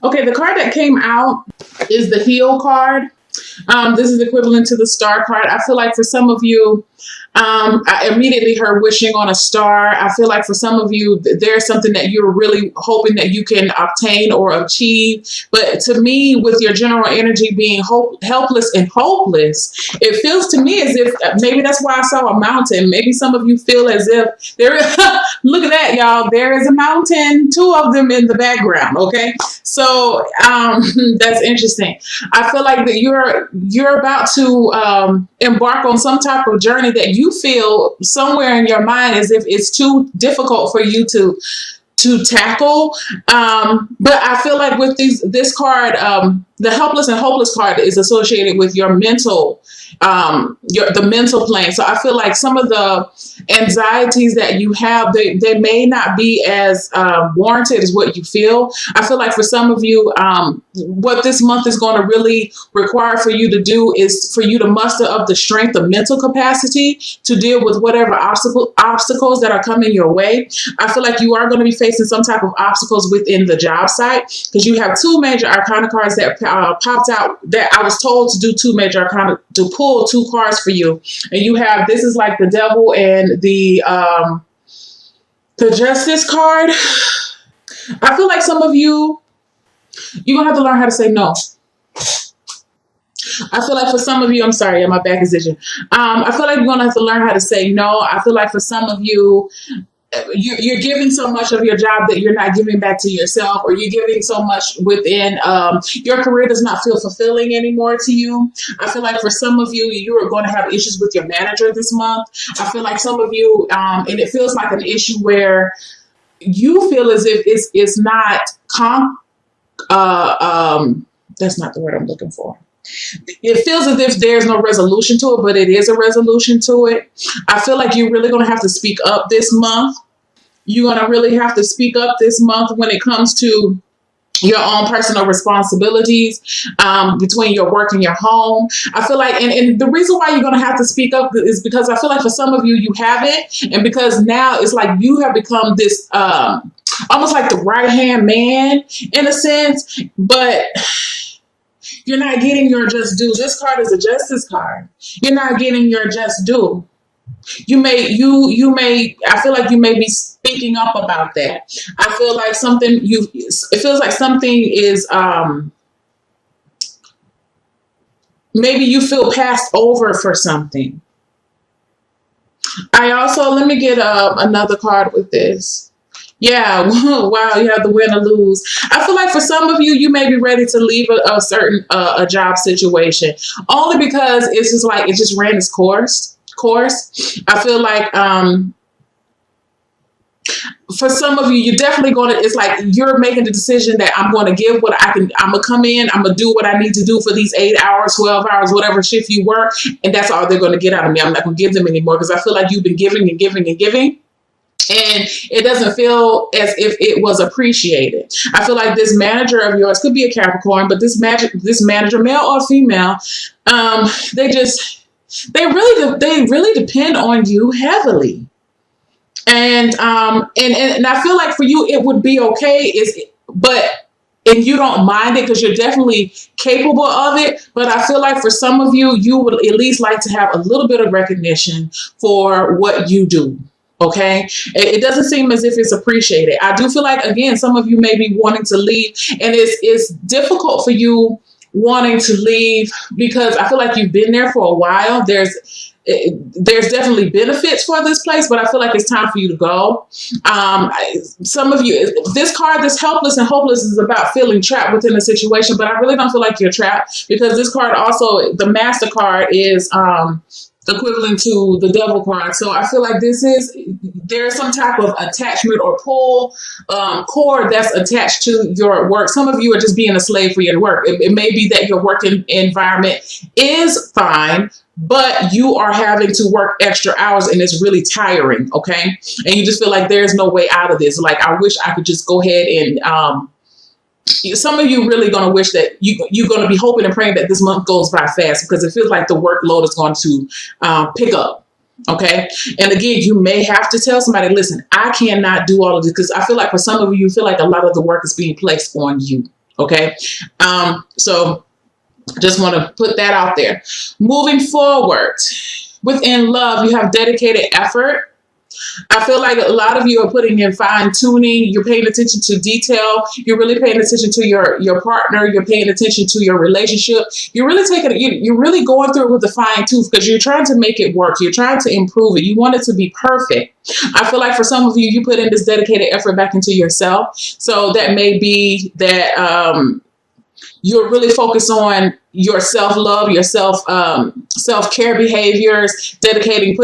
Okay, the card that came out is the Heal card. This is equivalent to the Star card. I feel like for some of you, I immediately heard wishing on a star. I feel like for some of you, there's something that you're really hoping that you can obtain or achieve. But to me, with your general energy being helpless and hopeless, it feels to me as if maybe that's why I saw a mountain. Maybe some of you feel as if there is, look at that, y'all. There is a mountain, two of them in the background. Okay. So that's interesting. I feel like that you're about to embark on some type of journey that you feel somewhere in your mind as if it's too difficult for you to tackle. But I feel like with this card, the helpless and hopeless card is associated with your mental, the mental plane. So I feel like some of the anxieties that you have, they may not be as warranted as what you feel. I feel like for some of you, what this month is going to really require for you to do is for you to muster up the strength of mental capacity to deal with whatever obstacles that are coming your way. I feel like you are going to be facing some type of obstacles within the job site because you have two major arcana cards that popped out that I was told to do two major arcana, to pull two cards for you. And you have, this is like the Devil and the Justice card. I feel like some of you, you're going to have to learn how to say no. I feel like for some of you, I'm sorry, my back is itching. I feel like you're going to have to learn how to say no. I feel like for some of you, you're giving so much of your job that you're not giving back to yourself, or you're giving so much within your career does not feel fulfilling anymore to you. I feel like for some of you, you are going to have issues with your manager this month. I feel like some of you, and it feels like an issue where you feel as if it's not that's not the word I'm looking for. It feels as if there's no resolution to it, but it is a resolution to it. I feel like you're really going to have to speak up this month. You're going to really have to speak up this month when it comes to your own personal responsibilities between your work and your home. I feel like, and the reason why you're going to have to speak up is because I feel like for some of you, you haven't. And because now it's like you have become this almost like the right-hand man in a sense, but you're not getting your just due. This card is a justice card. You're not getting your just due. You may, I feel like you may be speaking up about that. I feel like it feels like something is, maybe you feel passed over for something. Let me get another card with this. Yeah, wow, you have the win or lose. I feel like for some of you, you may be ready to leave a certain a job situation, only because it's just like it just ran its course. I feel like for some of you, you're definitely going to, it's like you're making the decision that I'm going to give what I can. I'm going to come in, I'm going to do what I need to do for these 8 hours, 12 hours, whatever shift you work. And that's all they're going to get out of me. I'm not going to give them anymore because I feel like you've been giving and giving and giving. And it doesn't feel as if it was appreciated. I feel like this manager of yours could be a Capricorn, but this manager, male or female, they really depend on you heavily. And I feel like for you it would be okay, and you don't mind it because you're definitely capable of it. But I feel like for some of you, you would at least like to have a little bit of recognition for what you do. Okay. It doesn't seem as if it's appreciated. I do feel like, again, some of you may be wanting to leave, and it's difficult for you wanting to leave because I feel like you've been there for a while. There's definitely benefits for this place, but I feel like it's time for you to go. Some of you, this card, this helpless and hopeless, is about feeling trapped within a situation, but I really don't feel like you're trapped because this card also, the Master card, is equivalent to the Devil card. So I feel like there's some type of attachment or pull cord that's attached to your work. Some of you are just being a slave for your work. It may be that your working environment is fine, but you are having to work extra hours and it's really tiring. Okay. And you just feel like there's no way out of this. Like, I wish I could just go ahead and, some of you really going to wish that you're going to be hoping and praying that this month goes by fast because it feels like the workload is going to pick up. Okay. And again, you may have to tell somebody, listen, I cannot do all of this, because I feel like for some of you, you feel like a lot of the work is being placed on you. Okay. So just want to put that out there. Moving forward, within love, you have dedicated effort. I feel like a lot of you are putting in fine tuning. You're paying attention to detail. You're really paying attention to your partner. You're paying attention to your relationship. You're really you're really going through it with a fine tooth because you're trying to make it work. You're trying to improve it. You want it to be perfect. I feel like for some of you, you put in this dedicated effort back into yourself. So that may be that you're really focused on your self-love, your self-care behaviors, dedicating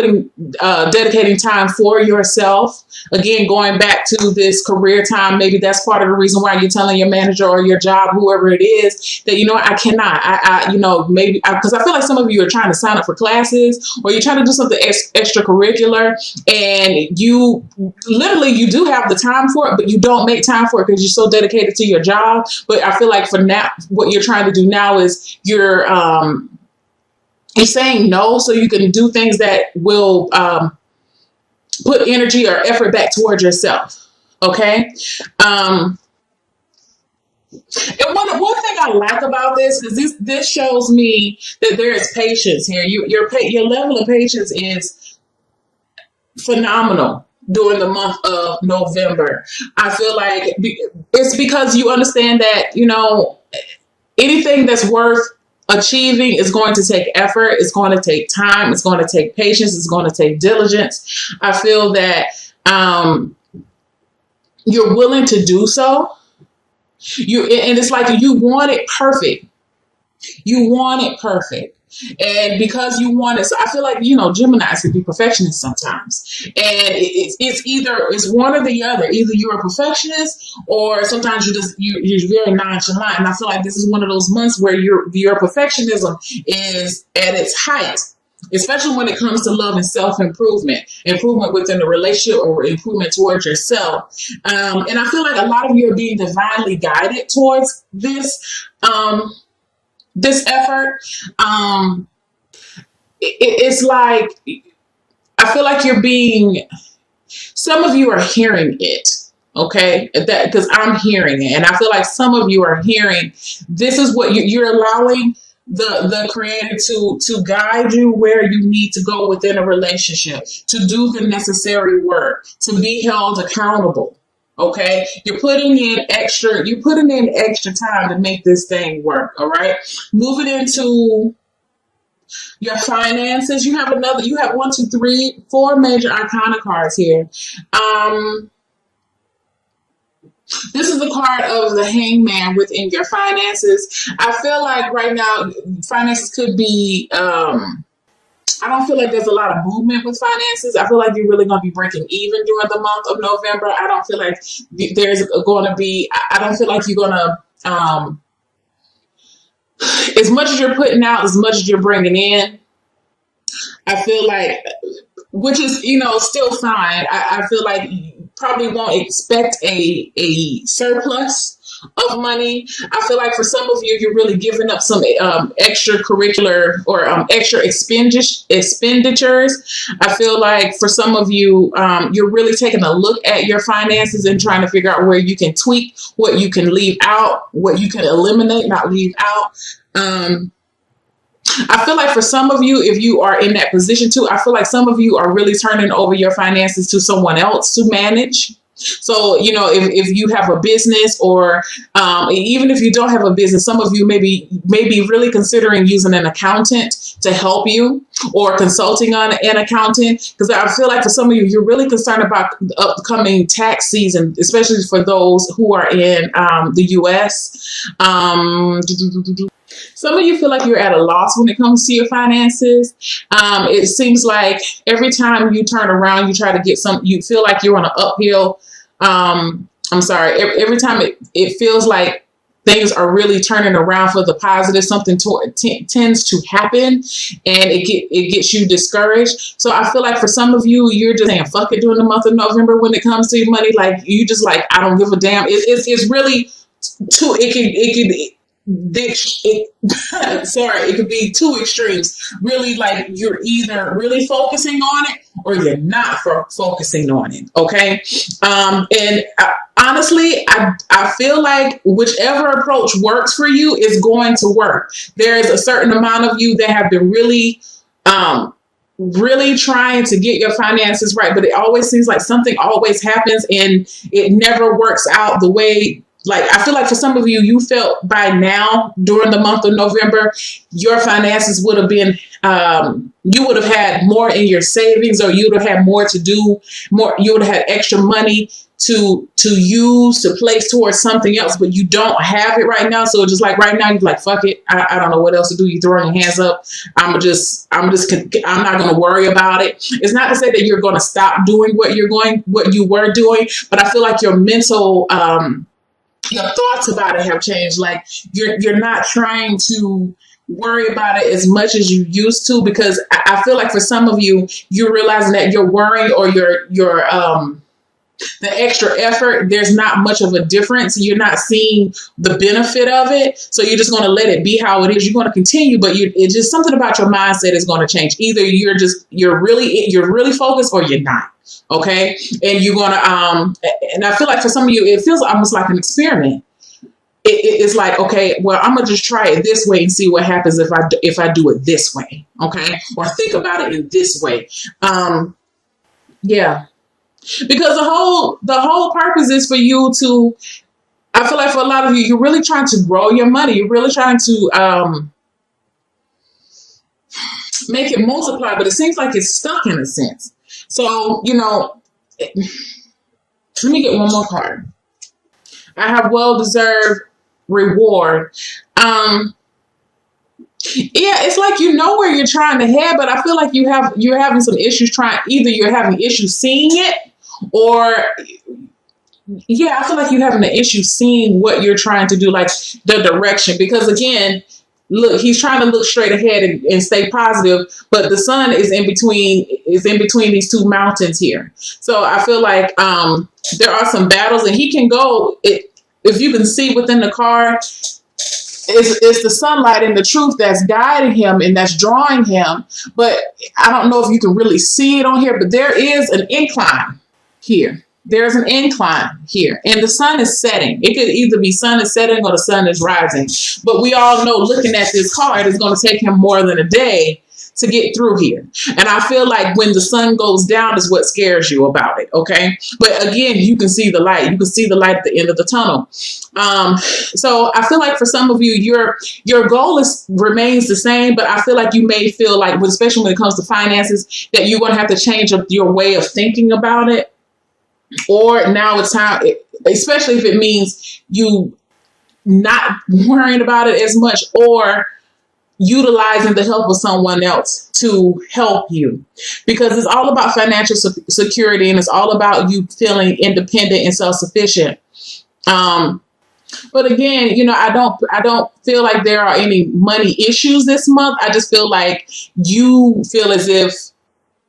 time for yourself. Again, going back to this career time, maybe that's part of the reason why you're telling your manager or your job, whoever it is, that, I cannot, maybe because I feel like some of you are trying to sign up for classes or you're trying to do something extracurricular and you do have the time for it, but you don't make time for it because you're so dedicated to your job. But I feel like for now, what you're trying to do now is you're saying no so you can do things that will put energy or effort back towards yourself. Okay. And one thing I like about this is this shows me that there is patience here. Your level of patience is phenomenal during the month of November. I feel like it's because you understand that, anything that's worth achieving is going to take effort. It's going to take time. It's going to take patience. It's going to take diligence. I feel that you're willing to do so. And it's like you want it perfect. You want it perfect. And because you want it, so I feel like, Geminis can be perfectionists sometimes. And it's one or the other. Either you're a perfectionist or sometimes you're very nonchalant. And I feel like this is one of those months where your perfectionism is at its height, especially when it comes to love and self-improvement, improvement within the relationship or improvement towards yourself. And I feel like a lot of you are being divinely guided towards this effort. It's like, I feel like some of you are hearing it. Okay. Because I'm hearing it. And I feel like some of you are hearing, this is what you're allowing the creator to guide you where you need to go within a relationship, to do the necessary work, to be held accountable. Okay, you're putting in extra time to make this thing work. All right, moving into your finances, you have 1, 2, 3, 4 major arcana cards here. This is the card of the Hangman within your finances. I feel like right now finances could be. I don't feel like there's a lot of movement with finances. I feel like you're really going to be breaking even during the month of November. I don't feel like there's going to be, I don't feel like you're going to, as much as you're putting out, as much as you're bringing in, I feel like, which is, still fine. I feel like you probably won't expect a surplus of money. I feel like for some of you, you're really giving up some extracurricular or extra expenditures. I feel like for some of you, you're really taking a look at your finances and trying to figure out where you can tweak, what you can leave out, what you can eliminate, not leave out. I feel like for some of you, if you are in that position too, I feel like some of you are really turning over your finances to someone else to manage. So, if you have a business or even if you don't have a business, some of you may be really considering using an accountant to help you or consulting on an accountant. Because I feel like for some of you, you're really concerned about the upcoming tax season, especially for those who are in the U.S. Some of you feel like you're at a loss when it comes to your finances. It seems like every time you turn around, you try to get you feel like you're on an uphill. Every time it feels like things are really turning around for the positive, something tends to happen and it gets you discouraged. So I feel like for some of you, you're just saying, fuck it during the month of November when it comes to your money. Like you just like, I don't give a damn. It's really too, sorry, it could be two extremes. Really, like you're either really focusing on it or you're not focusing on it. Okay. And honestly, I feel like whichever approach works for you is going to work. There is a certain amount of you that have been really, really trying to get your finances right, but it always seems like something always happens and it never works out the way. Like, I feel like for some of you, you felt by now during the month of November, your finances would have been, you would have had more in your savings, or you would have had more to do, more, you would have had extra money to use, to place towards something else, but you don't have it right now. So just like right now, you're like, fuck it. I don't know what else to do. You throwing your hands up. I'm not going to worry about it. It's not to say that you're going to stop doing what you were doing, but I feel like your mental, your thoughts about it have changed. Like you're not trying to worry about it as much as you used to, because I feel like for some of you, you're realizing that your worry or your the extra effort, there's not much of a difference. You're not seeing the benefit of it. So you're just going to let it be how it is. You're going to continue, but it's just something about your mindset is going to change. Either you're really focused or you're not. Okay. And you're going to, and I feel like for some of you, it feels almost like an experiment. It's like, okay, well, I'm going to just try it this way and see what happens if I do it this way. Okay. Or think about it in this way. Yeah. Because the whole purpose is for you to, I feel like for a lot of you, you're really trying to grow your money. You're really trying to make it multiply, but it seems like it's stuck in a sense. So, let me get one more card. I have well-deserved reward. Yeah, it's like you know where you're trying to head, but I feel like you're having some issues either you're having issues seeing it, or yeah, I feel like you're having an issue seeing what you're trying to do, like the direction. Because again, look, he's trying to look straight ahead and stay positive, but the sun is in between these two mountains here. So I feel like there are some battles, and he can go, if you can see within the card, it's the sunlight and the truth that's guiding him and that's drawing him. But I don't know if you can really see it on here, but there is an incline here. There's an incline here, and the sun is setting. It could either be sun is setting or the sun is rising. But we all know, looking at this card, it's going to take him more than a day to get through here. And I feel like when the sun goes down is what scares you about it. Okay. But again, you can see the light. You can see the light at the end of the tunnel. So I feel like for some of you, your goal remains the same, but I feel like you may feel like, especially when it comes to finances, that you're going to have to change up your way of thinking about it. Or now it's time, especially if it means you not worrying about it as much, or utilizing the help of someone else to help you, because it's all about financial security, and it's all about you feeling independent and self-sufficient. But again, I don't feel like there are any money issues this month. I just feel like you feel as if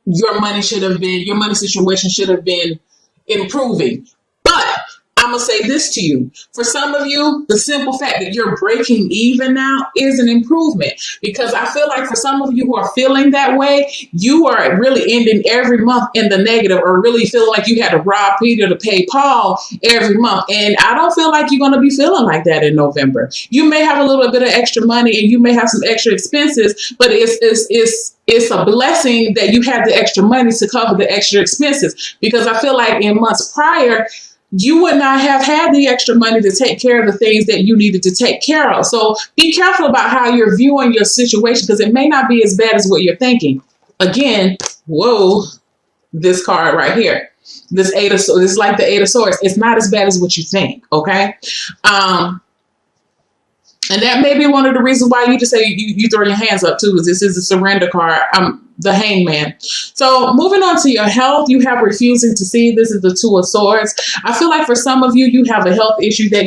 your money situation should have been improving. But I'm going to say this to you. For some of you, the simple fact that you're breaking even now is an improvement, because I feel like for some of you who are feeling that way, you are really ending every month in the negative, or really feeling like you had to rob Peter to pay Paul every month. And I don't feel like you're going to be feeling like that in November. You may have a little bit of extra money and you may have some extra expenses, but it's a blessing that you have the extra money to cover the extra expenses, because I feel like in months prior, you would not have had the extra money to take care of the things that you needed to take care of. So be careful about how you're viewing your situation, because it may not be as bad as what you're thinking. Again, whoa, this card right here, this is like the Eight of Swords. It's not as bad as what you think. Okay. And that may be one of the reasons why you just say you throw your hands up too, because this is a surrender card, the Hangman. So moving on to your health, you have refusing to see. This is the Two of Swords. I feel like for some of you, you have a health issue that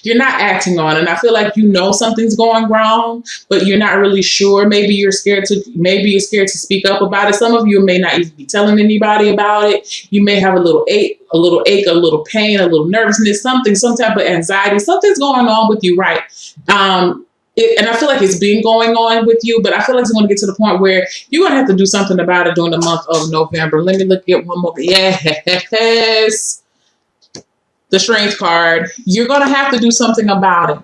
you're not acting on it. And I feel like you know something's going wrong, but you're not really sure. Maybe you're scared to speak up about it. Some of you may not even be telling anybody about it. You may have a little ache, a little pain, a little nervousness, some type of anxiety. Something's going on with you, right? And I feel like it's been going on with you, but I feel like it's going to get to the point where you're going to have to do something about it during the month of November. Let me look at one more. Yes. The Strength card. You're going to have to do something about it.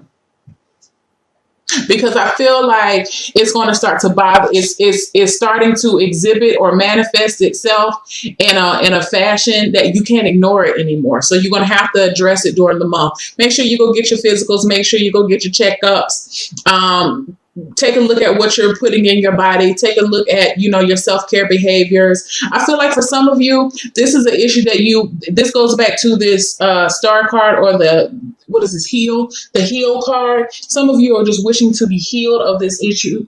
Because I feel like it's going to start to bother. It's starting to exhibit or manifest itself in a fashion that you can't ignore it anymore. So you're going to have to address it during the month. Make sure you go get your physicals. Make sure you go get your checkups. Take a look at what you're putting in your body. Take a look at, your self-care behaviors. I feel like for some of you, this is an issue this goes back to this star card, or the heal card. Some of you are just wishing to be healed of this issue.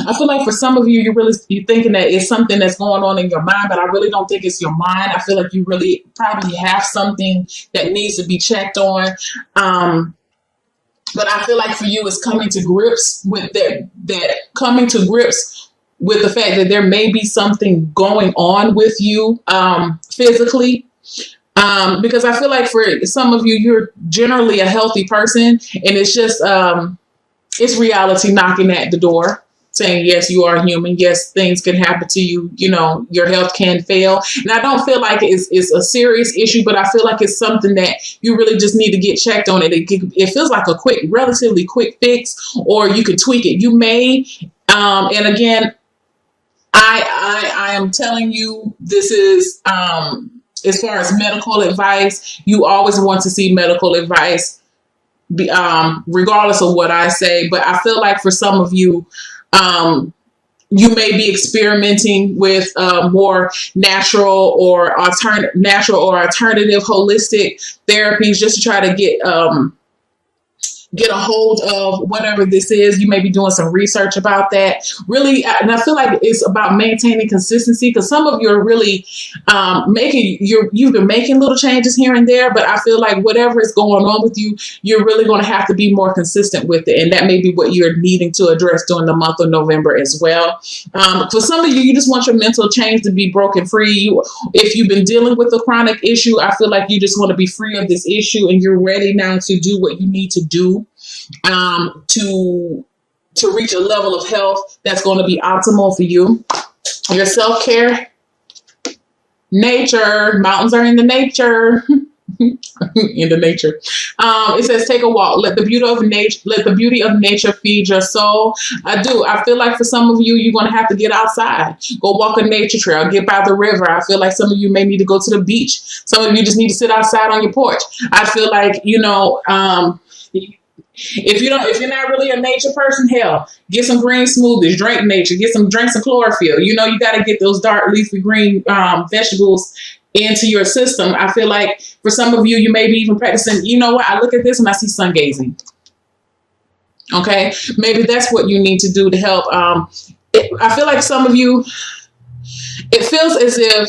I feel like for some of you, you're thinking that it's something that's going on in your mind, but I really don't think it's your mind. I feel like you really probably have something that needs to be checked on. But I feel like for you, it's coming to grips with with the fact that there may be something going on with you physically. Because I feel like for some of you, you're generally a healthy person, and it's just it's reality knocking at the door, saying, yes, you are human. Yes, things can happen to you. Your health can fail. And I don't feel like it's a serious issue, but I feel like it's something that you really just need to get checked on. It feels like a relatively quick fix, or you can tweak it. You may, and again, I am telling you, this is, as far as medical advice, you always want to see medical advice, regardless of what I say. But I feel like for some of you, you may be experimenting with more natural or alternative holistic therapies, just to try to get a hold of whatever this is. You may be doing some research about that. Really, and I feel like it's about maintaining consistency, because some of you are really you've been making little changes here and there, but I feel like whatever is going on with you, you're really going to have to be more consistent with it. And that may be what you're needing to address during the month of November as well. For some of you, you just want your mental chains to be broken free. If you've been dealing with a chronic issue, I feel like you just want to be free of this issue, and you're ready now to do what you need to do to reach a level of health that's going to be optimal for you. Your self-care, nature, mountains are in the nature. In the nature. It says, take a walk. Let the beauty of nature feed your soul. I feel like for some of you, you're going to have to get outside. Go walk a nature trail. Get by the river. I feel like some of you may need to go to the beach. Some of you just need to sit outside on your porch. I feel like, if you're not really a nature person, hell, get some green smoothies, drink nature, drink some chlorophyll. You got to get those dark leafy green vegetables into your system. I feel like for some of you, you may be even practicing, I look at this and I see sun gazing. Okay. Maybe that's what you need to do to help. I feel like some of you, it feels as if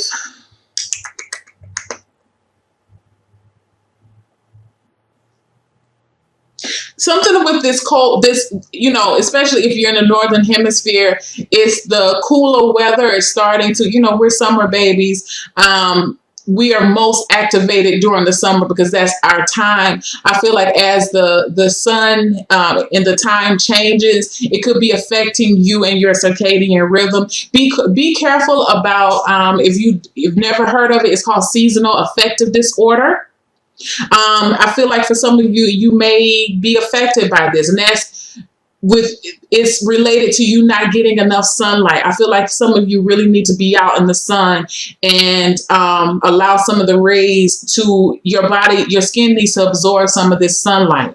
something with this cold, especially if you're in the northern hemisphere, it's the cooler weather is starting to, we're summer babies. We are most activated during the summer because that's our time. I feel like as the sun and the time changes, it could be affecting you and your circadian rhythm. Be careful about, if you've never heard of it, it's called seasonal affective disorder. I feel like for some of you, you may be affected by this, and it's related to you not getting enough sunlight. I feel like some of you really need to be out in the sun and allow some of the rays to your body. Your skin needs to absorb some of this sunlight.